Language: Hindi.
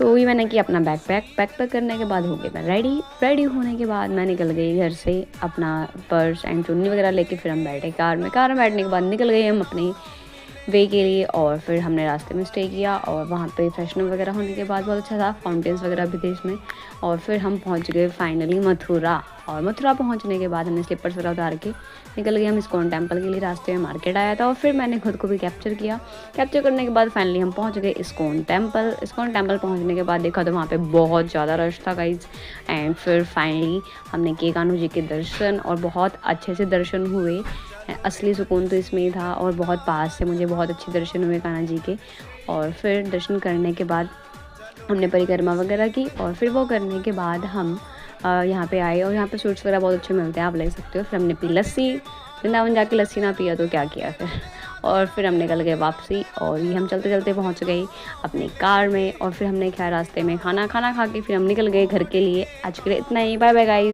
तो वही मैंने किया, अपना बैकपैक करने के बाद हो गई मैं रेडी होने के बाद मैं निकल गई घर से, अपना पर्स एंड चुन्नी वगैरह लेके फिर हम बैठे कार में बैठने के बाद निकल गए हम अपने वे के लिए। और फिर हमने रास्ते में स्टे किया और वहाँ पे फ्रेशन वगैरह होने के बाद बहुत अच्छा था, फाउंटेन्स वगैरह भी थे इसमें। और फिर हम पहुँच गए फाइनली मथुरा। और मथुरा पहुँचने के बाद हमने स्लीपर्स वगैरह उतार के निकल गए हम इस्कॉन टेम्पल के लिए। रास्ते में मार्केट आया था और फिर मैंने खुद को भी कैप्चर किया। कैप्चर करने के बाद फाइनली हम पहुँच गए इस्कॉन टेम्पल पहुँचने के बाद देखा तो वहाँ पे बहुत ज़्यादा रश था गाइज। एंड फिर फाइनली हमने किए कान्हू जी के दर्शन और बहुत अच्छे से दर्शन हुए। असली सुकून तो इसमें ही था और बहुत पास से मुझे बहुत अच्छे दर्शन हुए कान्हा जी के। और फिर दर्शन करने के बाद हमने परिक्रमा वगैरह की और फिर वो करने के बाद हम यहाँ पे आए और यहाँ पे स्वीट्स वगैरह बहुत अच्छे मिलते हैं, आप ले सकते हो। फिर हमने पी लस्सी, वृंदावन जाके लस्सी ना पिया तो क्या किया फिर। और फिर हम निकल गए वापसी और ये हम चलते चलते पहुँच गए अपनी कार में। और फिर हमने खाया रास्ते में खाना खा के फिर हम निकल गए घर के लिए। आज के लिए इतना ही, बाय बाय गाइस।